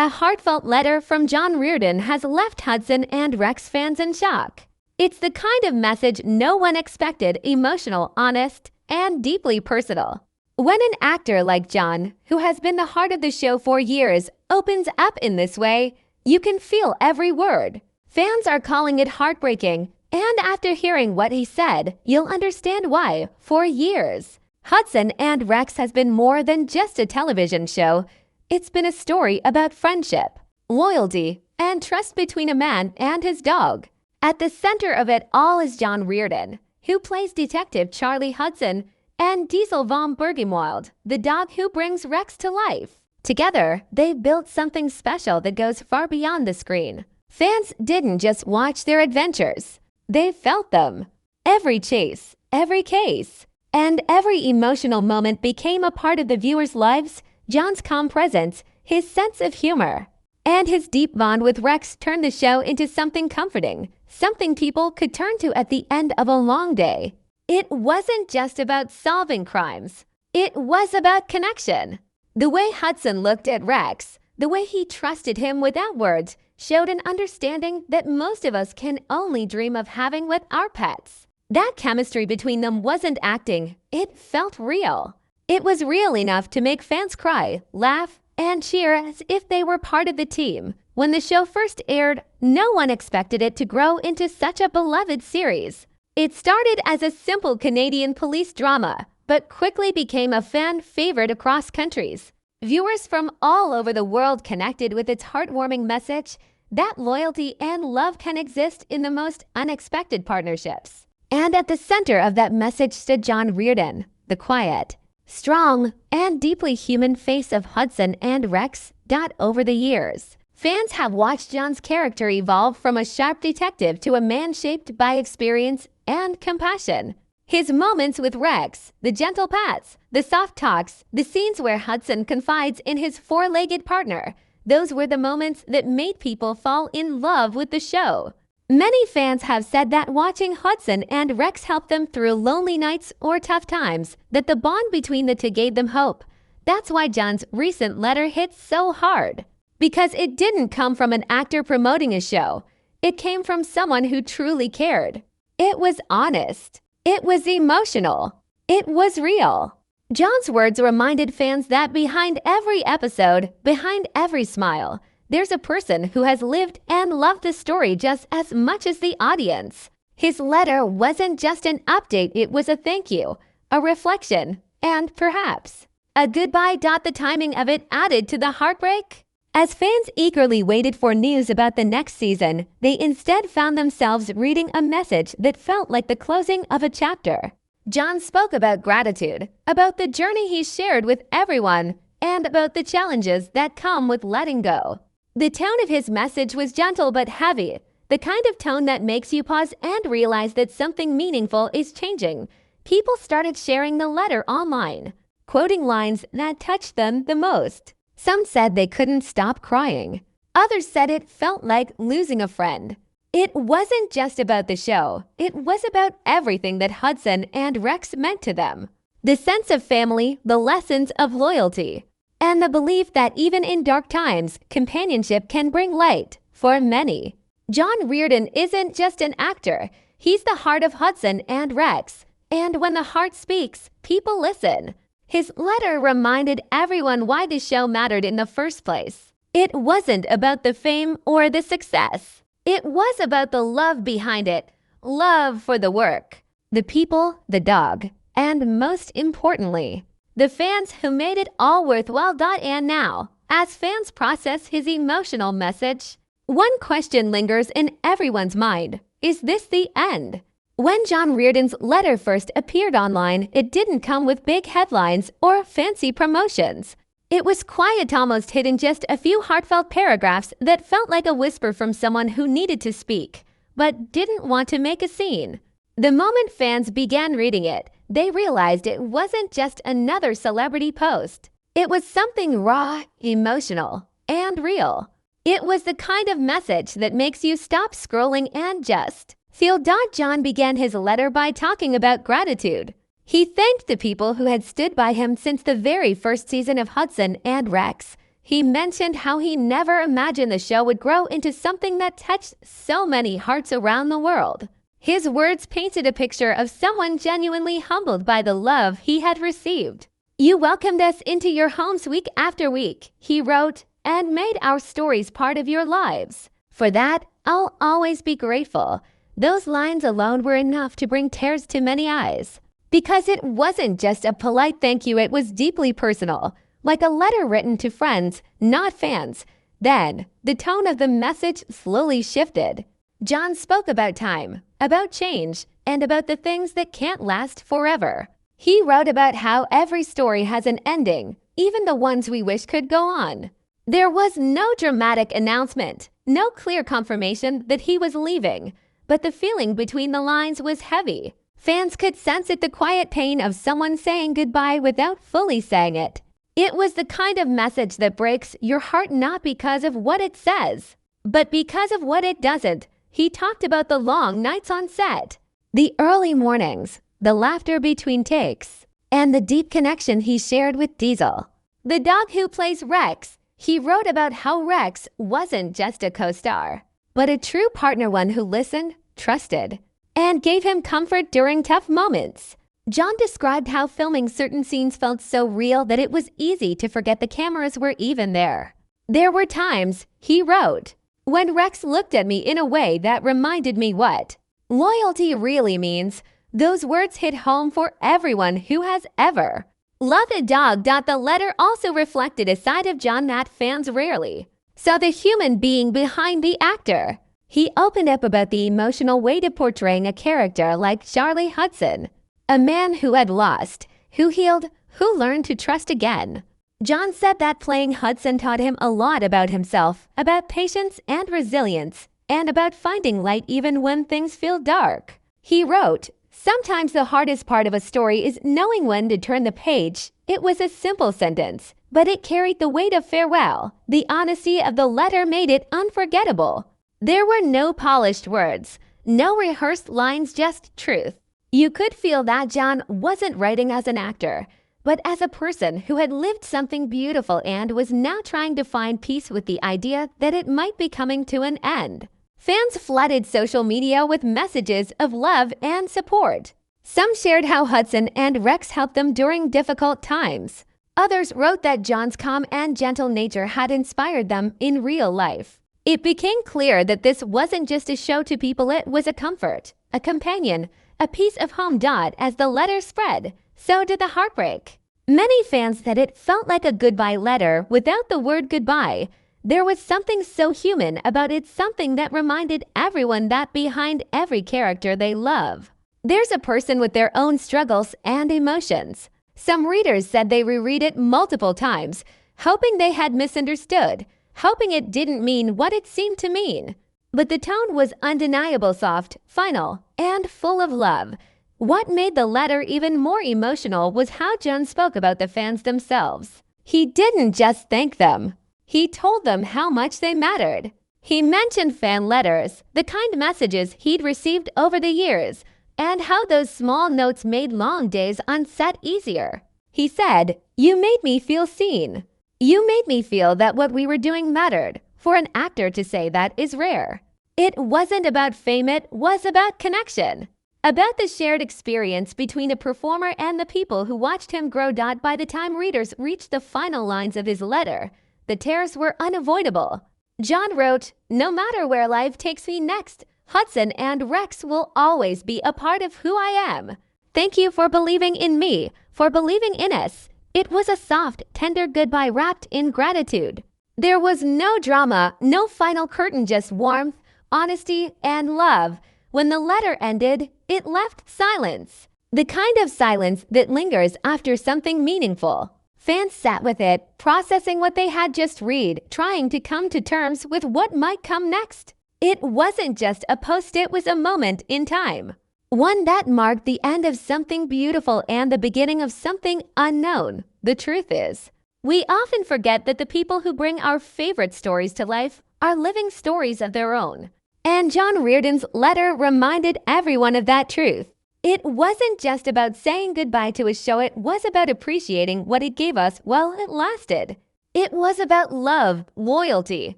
A heartfelt letter from John Reardon has left Hudson and Rex fans in shock. It's the kind of message no one expected: emotional, honest, and deeply personal. When an actor like John, who has been the heart of the show for years, opens up in this way, you can feel every word. Fans are calling it heartbreaking, and after hearing what he said, you'll understand why. For years, Hudson and Rex has been more than just a television show. It's been a story about friendship, loyalty, and trust between a man and his dog. At the center of it all is John Reardon, who plays Detective Charlie Hudson, and Diesel von Bergemold, the dog who brings Rex to life. Together, they built something special that goes far beyond the screen. Fans didn't just watch their adventures, they felt them. Every chase, every case, and every emotional moment became a part of the viewers' lives. John's calm presence, his sense of humor, and his deep bond with Rex turned the show into something comforting, something people could turn to at the end of a long day. It wasn't just about solving crimes. It was about connection. The way Hudson looked at Rex, the way he trusted him without words, showed an understanding that most of us can only dream of having with our pets. That chemistry between them wasn't acting. It felt real. It was real enough to make fans cry, laugh, and cheer as if they were part of the team. When the show first aired, no one expected it to grow into such a beloved series. It started as a simple Canadian police drama, but quickly became a fan favorite across countries. Viewers from all over the world connected with its heartwarming message that loyalty and love can exist in the most unexpected partnerships. And at the center of that message stood John Reardon, the quiet, strong, and deeply human face of Hudson and Rex. Over the years, fans have watched John's character evolve from a sharp detective to a man shaped by experience and compassion. His moments with Rex, the gentle pats, the soft talks, the scenes where Hudson confides in his four-legged partner, those were the moments that made people fall in love with the show. Many fans have said that watching Hudson and Rex helped them through lonely nights or tough times, that the bond between the two gave them hope. That's why John's recent letter hit so hard. Because it didn't come from an actor promoting a show. It came from someone who truly cared. It was honest. It was emotional. It was real. John's words reminded fans that behind every episode, behind every smile, there's a person who has lived and loved the story just as much as the audience. His letter wasn't just an update, it was a thank you, a reflection, and perhaps a goodbye. The timing of it added to the heartbreak. As fans eagerly waited for news about the next season, they instead found themselves reading a message that felt like the closing of a chapter. John spoke about gratitude, about the journey he shared with everyone, and about the challenges that come with letting go. The tone of his message was gentle but heavy, the kind of tone that makes you pause and realize that something meaningful is changing. People started sharing the letter online, quoting lines that touched them the most. Some said they couldn't stop crying. Others said it felt like losing a friend. It wasn't just about the show. It was about everything that Hudson and Rex meant to them. The sense of family, the lessons of loyalty, and the belief that even in dark times, companionship can bring light for many. John Reardon isn't just an actor. He's the heart of Hudson and Rex. And when the heart speaks, people listen. His letter reminded everyone why the show mattered in the first place. It wasn't about the fame or the success. It was about the love behind it, love for the work, the people, the dog, and most importantly, the fans who made it all worthwhile. And now, as fans process his emotional message, one question lingers in everyone's mind. Is this the end? When John Reardon's letter first appeared online, it didn't come with big headlines or fancy promotions. It was quiet, almost hidden, just a few heartfelt paragraphs that felt like a whisper from someone who needed to speak, but didn't want to make a scene. The moment fans began reading it, they realized it wasn't just another celebrity post. It was something raw, emotional, and real. It was the kind of message that makes you stop scrolling and just feel. John began his letter by talking about gratitude. He thanked the people who had stood by him since the very first season of Hudson and Rex, He mentioned how he never imagined the show would grow into something that touched so many hearts around the world. His words painted a picture of someone genuinely humbled by the love he had received. "You welcomed us into your homes week after week," he wrote, "and made our stories part of your lives. For that, I'll always be grateful." Those lines alone were enough to bring tears to many eyes. Because it wasn't just a polite thank you, it was deeply personal, like a letter written to friends, not fans. Then, the tone of the message slowly shifted. John spoke about time, about change, and about the things that can't last forever. He wrote about how every story has an ending, even the ones we wish could go on. There was no dramatic announcement, no clear confirmation that he was leaving, but the feeling between the lines was heavy. Fans could sense it, the quiet pain of someone saying goodbye without fully saying it. It was the kind of message that breaks your heart not because of what it says, but because of what it doesn't. He talked about the long nights on set, the early mornings, the laughter between takes, and the deep connection he shared with Diesel, the dog who plays Rex. He wrote about how Rex wasn't just a co-star, but a true partner, one who listened, trusted, and gave him comfort during tough moments. John described how filming certain scenes felt so real that it was easy to forget the cameras were even there. "There were times," he wrote, "when Rex looked at me in a way that reminded me what loyalty really means." Those words hit home for everyone who has ever loved a dog. The letter also reflected a side of John that fans rarely saw, the human being behind the actor. He opened up about the emotional weight of portraying a character like Charlie Hudson, a man who had lost, who healed, who learned to trust again. John said that playing Hudson taught him a lot about himself, about patience and resilience, and about finding light even when things feel dark. He wrote, "Sometimes the hardest part of a story is knowing when to turn the page." It was a simple sentence, but it carried the weight of farewell. The honesty of the letter made it unforgettable. There were no polished words, no rehearsed lines, just truth. You could feel that John wasn't writing as an actor, but as a person who had lived something beautiful and was now trying to find peace with the idea that it might be coming to an end. Fans flooded social media with messages of love and support. Some shared how Hudson and Rex helped them during difficult times. Others wrote that John's calm and gentle nature had inspired them in real life. It became clear that this wasn't just a show to people, it was a comfort, a companion, a piece of home. As the letter spread, so did the heartbreak. Many fans said it felt like a goodbye letter without the word goodbye. There was something so human about it, something that reminded everyone that behind every character they love, there's a person with their own struggles and emotions. Some readers said they reread it multiple times, hoping they had misunderstood, hoping it didn't mean what it seemed to mean. But the tone was undeniable, soft, final, and full of love. What made the letter even more emotional was how John spoke about the fans themselves. He didn't just thank them. He told them how much they mattered. He mentioned fan letters, the kind messages he'd received over the years, and how those small notes made long days on set easier. He said, "You made me feel seen. You made me feel that what we were doing mattered." For an actor to say that is rare. It wasn't about fame, it was about connection. About the shared experience between a performer and the people who watched him grow. By the time readers reached the final lines of his letter, the tears were unavoidable. John wrote, "No matter where life takes me next, Hudson and Rex will always be a part of who I am. Thank you for believing in me, for believing in us." It was a soft, tender goodbye wrapped in gratitude. There was no drama, no final curtain, just warmth, honesty, and love. When the letter ended, it left silence. The kind of silence that lingers after something meaningful. Fans sat with it, processing what they had just read, trying to come to terms with what might come next. It wasn't just a post, it was a moment in time. One that marked the end of something beautiful and the beginning of something unknown. The truth is, we often forget that the people who bring our favorite stories to life are living stories of their own. And John Reardon's letter reminded everyone of that truth. It wasn't just about saying goodbye to a show, it was about appreciating what it gave us while it lasted. It was about love, loyalty,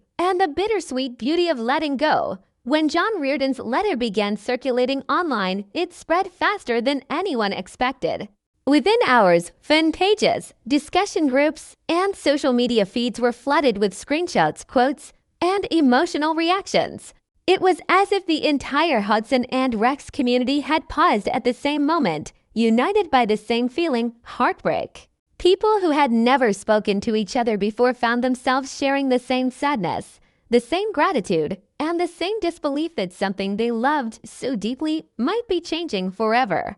and the bittersweet beauty of letting go. When John Reardon's letter began circulating online, it spread faster than anyone expected. Within hours, fan pages, discussion groups, and social media feeds were flooded with screenshots, quotes, and emotional reactions. It was as if the entire Hudson and Rex community had paused at the same moment, united by the same feeling, heartbreak. People who had never spoken to each other before found themselves sharing the same sadness, the same gratitude, and the same disbelief that something they loved so deeply might be changing forever.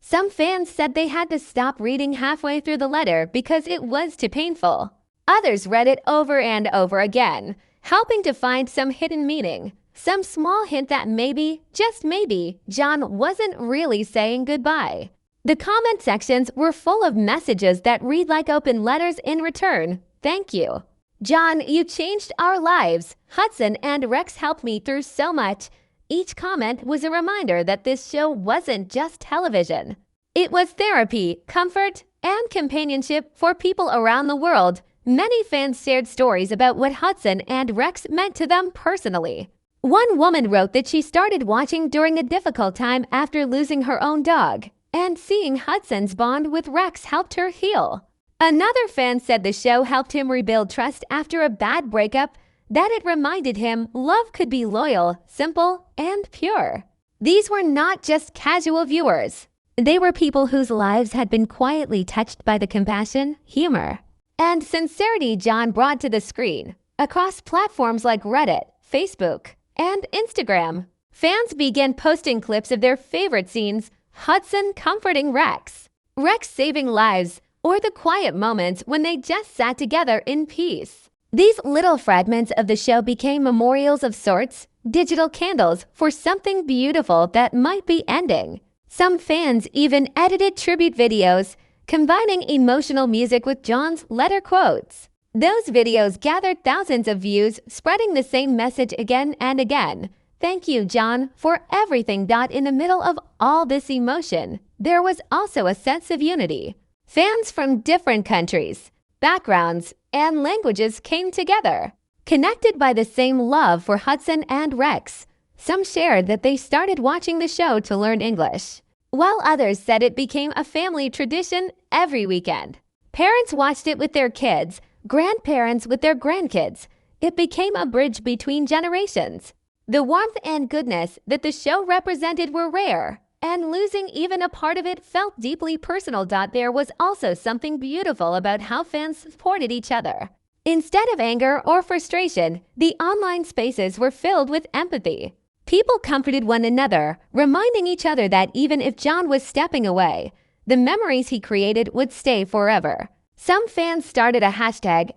Some fans said they had to stop reading halfway through the letter because it was too painful. Others read it over and over again, helping to find some hidden meaning, some small hint that maybe, just maybe, John wasn't really saying goodbye. The comment sections were full of messages that read like open letters in return. Thank you. John, you changed our lives. Hudson and Rex helped me through so much. Each comment was a reminder that this show wasn't just television. It was therapy, comfort, and companionship for people around the world. Many fans shared stories about what Hudson and Rex meant to them personally. One woman wrote that she started watching during a difficult time after losing her own dog, and seeing Hudson's bond with Rex helped her heal. Another fan said the show helped him rebuild trust after a bad breakup, that it reminded him love could be loyal, simple, and pure. These were not just casual viewers. They were people whose lives had been quietly touched by the compassion, humor, and sincerity John brought to the screen. Across platforms like Reddit, Facebook, and Instagram, fans began posting clips of their favorite scenes: Hudson comforting Rex, Rex saving lives, or the quiet moments when they just sat together in peace. These little fragments of the show became memorials of sorts, digital candles for something beautiful that might be ending. Some fans even edited tribute videos, combining emotional music with John's letter quotes. Those videos gathered thousands of views, spreading the same message again and again. Thank you, John, for everything. In the middle of all this emotion, there was also a sense of unity. Fans from different countries, backgrounds, and languages came together, connected by the same love for Hudson and Rex. Some shared that they started watching the show to learn English, while others said it became a family tradition every weekend. Parents watched it with their kids, grandparents with their grandkids. It became a bridge between generations. The warmth and goodness that the show represented were rare, and losing even a part of it felt deeply personal. There was also something beautiful about how fans supported each other. Instead of anger or frustration, the online spaces were filled with empathy. People comforted one another, reminding each other that even if John was stepping away, the memories he created would stay forever. Some fans started a hashtag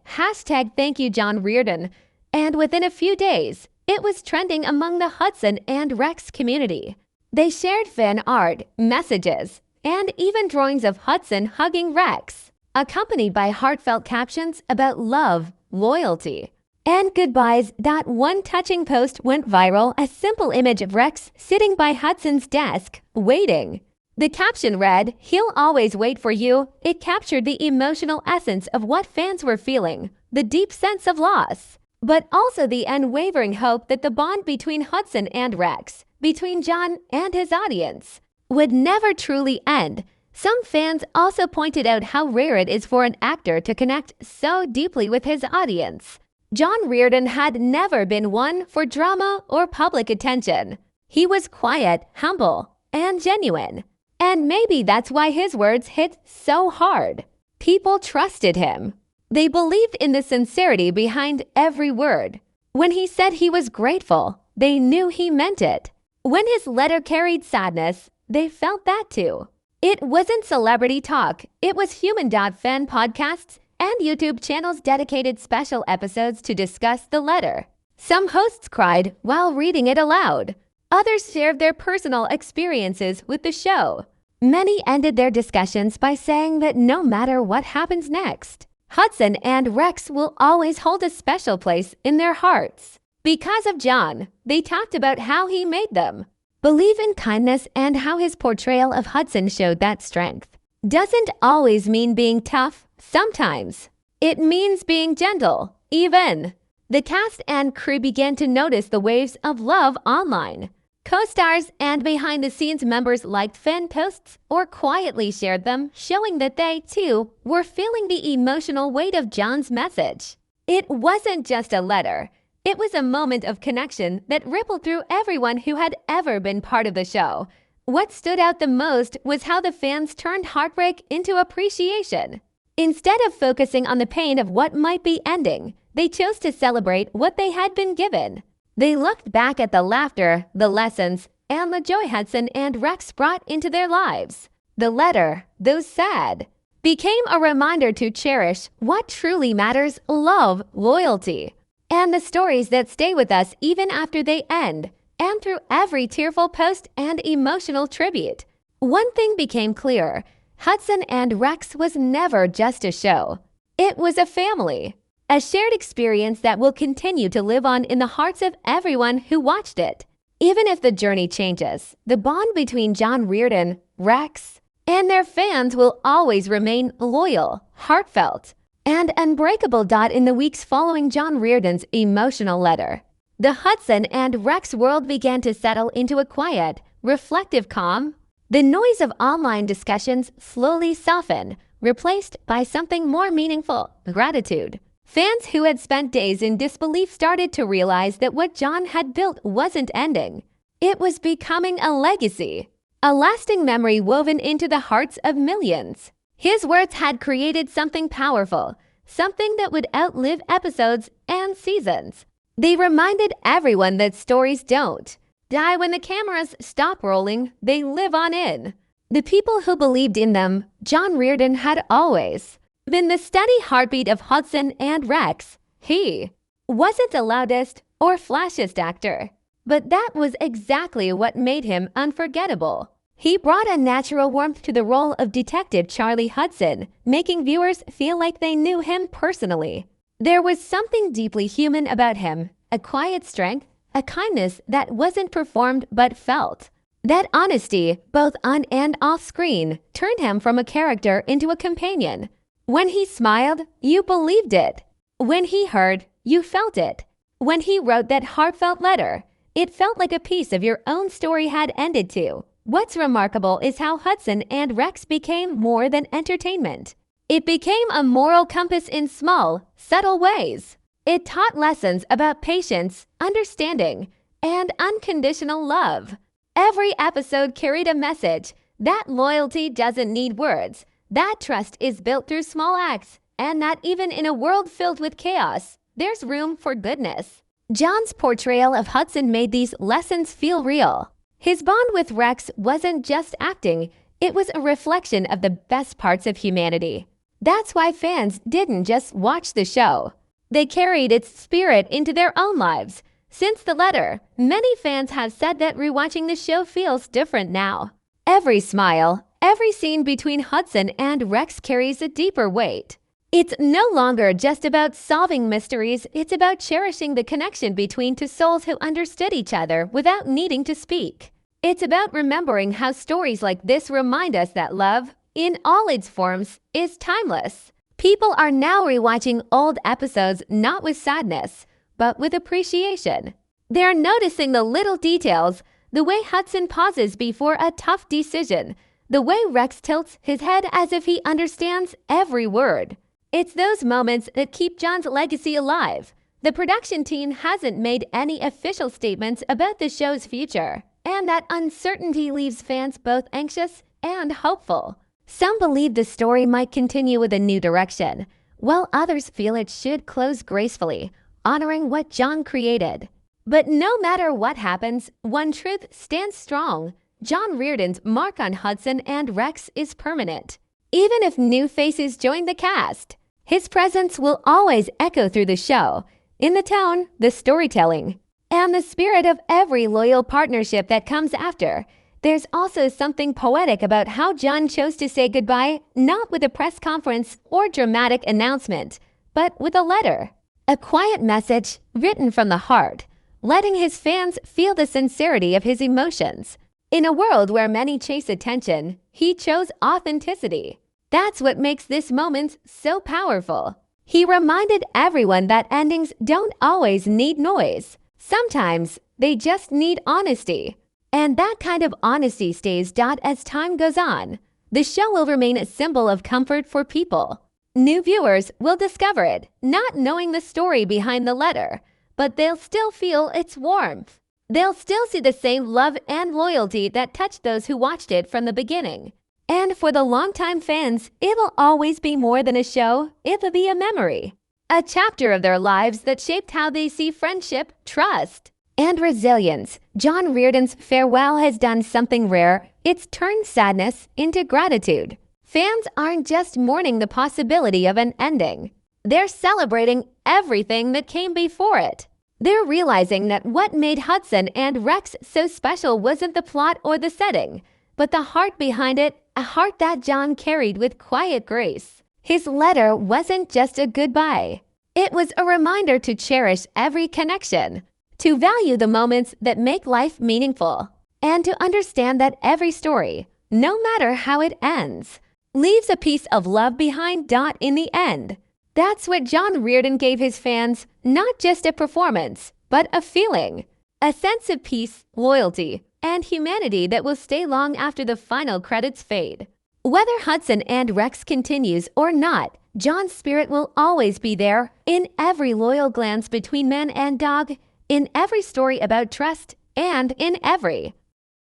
Thank You John Reardon, and within a few days, it was trending among the Hudson and Rex community. They shared fan art, messages, and even drawings of Hudson hugging Rex, accompanied by heartfelt captions about love, loyalty, and goodbyes. One touching post went viral, a simple image of Rex sitting by Hudson's desk, waiting. The caption read, "He'll always wait for you." It captured the emotional essence of what fans were feeling, the deep sense of loss, but also the unwavering hope that the bond between Hudson and Rex, between John and his audience, would never truly end. Some fans also pointed out how rare it is for an actor to connect so deeply with his audience. John Reardon had never been one for drama or public attention. He was quiet, humble, and genuine. And maybe that's why his words hit so hard. People trusted him. They believed in the sincerity behind every word. When he said he was grateful, they knew he meant it. When his letter carried sadness, they felt that too. It wasn't celebrity talk. It was human. Fan podcasts and YouTube channels dedicated special episodes to discuss the letter. Some hosts cried while reading it aloud. Others shared their personal experiences with the show. Many ended their discussions by saying that no matter what happens next, Hudson and Rex will always hold a special place in their hearts. Because of John, they talked about how he made them believe in kindness and how his portrayal of Hudson showed that strength doesn't always mean being tough. Sometimes It means being gentle, even. The cast and crew began to notice the waves of love online. Co-stars and behind-the-scenes members liked fan posts or quietly shared them, showing that they, too, were feeling the emotional weight of John's message. It wasn't just a letter. It was a moment of connection that rippled through everyone who had ever been part of the show. What stood out the most was how the fans turned heartbreak into appreciation. Instead of focusing on the pain of what might be ending, they chose to celebrate what they had been given. They looked back at the laughter, the lessons, and the joy Hudson and Rex brought into their lives. The letter, though sad, became a reminder to cherish what truly matters: love, loyalty, and the stories that stay with us even after they end, and through every tearful post and emotional tribute. One thing became clear: Hudson and Rex was never just a show. It was a family. A shared experience that will continue to live on in the hearts of everyone who watched it. Even if the journey changes, the bond between John Reardon, Rex, and their fans will always remain loyal, heartfelt, and unbreakable. In the weeks following John Reardon's emotional letter, the Hudson and Rex world began to settle into a quiet, reflective calm. The noise of online discussions slowly softened, replaced by something more meaningful: gratitude. Fans who had spent days in disbelief started to realize that what John had built wasn't ending. It was becoming a legacy, a lasting memory woven into the hearts of millions. His words had created something powerful, something that would outlive episodes and seasons. They reminded everyone that stories don't die when the cameras stop rolling, they live on in the people who believed in them. John Reardon had always been the steady heartbeat of Hudson and Rex. He wasn't the loudest or flashiest actor, but that was exactly what made him unforgettable. He brought a natural warmth to the role of Detective Charlie Hudson, making viewers feel like they knew him personally. There was something deeply human about him, a quiet strength, a kindness that wasn't performed but felt. That honesty, both on and off screen, turned him from a character into a companion. When he smiled, you believed it. When he heard, you felt it. When he wrote that heartfelt letter, it felt like a piece of your own story had ended too. What's remarkable is how Hudson and Rex became more than entertainment. It became a moral compass in small, subtle ways. It taught lessons about patience, understanding, and unconditional love. Every episode carried a message that loyalty doesn't need words, that trust is built through small acts, and that even in a world filled with chaos, there's room for goodness. John's portrayal of Hudson made these lessons feel real. His bond with Rex wasn't just acting, it was a reflection of the best parts of humanity. That's why fans didn't just watch the show. They carried its spirit into their own lives. Since the letter, many fans have said that rewatching the show feels different now. Every smile, every scene between Hudson and Rex carries a deeper weight. It's no longer just about solving mysteries, it's about cherishing the connection between two souls who understood each other without needing to speak. It's about remembering how stories like this remind us that love, in all its forms, is timeless. People are now rewatching old episodes not with sadness, but with appreciation. They're noticing the little details, the way Hudson pauses before a tough decision, the way Rex tilts his head as if he understands every word. It's those moments that keep John's legacy alive. The production team hasn't made any official statements about the show's future, and that uncertainty leaves fans both anxious and hopeful. Some believe the story might continue with a new direction, while others feel it should close gracefully, honoring what John created. But no matter what happens, one truth stands strong: John Reardon's mark on Hudson and Rex is permanent. Even if new faces join the cast, his presence will always echo through the show, in the tone, the storytelling, and the spirit of every loyal partnership that comes after. There's also something poetic about how John chose to say goodbye, not with a press conference or dramatic announcement, but with a letter. A quiet message written from the heart, letting his fans feel the sincerity of his emotions. In a world where many chase attention, he chose authenticity. That's what makes this moment so powerful. He reminded everyone that endings don't always need noise. Sometimes they just need honesty. And that kind of honesty stays. As time goes on, the show will remain a symbol of comfort for people. New viewers will discover it, not knowing the story behind the letter, but they'll still feel its warmth. They'll still see the same love and loyalty that touched those who watched it from the beginning. And for the longtime fans, it'll always be more than a show, it'll be a memory. A chapter of their lives that shaped how they see friendship, trust, and resilience. John Reardon's farewell has done something rare. It's turned sadness into gratitude. Fans aren't just mourning the possibility of an ending. They're celebrating everything that came before it. They're realizing that what made Hudson and Rex so special wasn't the plot or the setting, but the heart behind it, a heart that John carried with quiet grace. His letter wasn't just a goodbye. It was a reminder to cherish every connection, to value the moments that make life meaningful, and to understand that every story, no matter how it ends, leaves a piece of love behind. In the end, that's what John Reardon gave his fans, not just a performance, but a feeling, a sense of peace, loyalty, and humanity that will stay long after the final credits fade. Whether Hudson and Rex continues or not, John's spirit will always be there in every loyal glance between man and dog, in every story about trust, and in every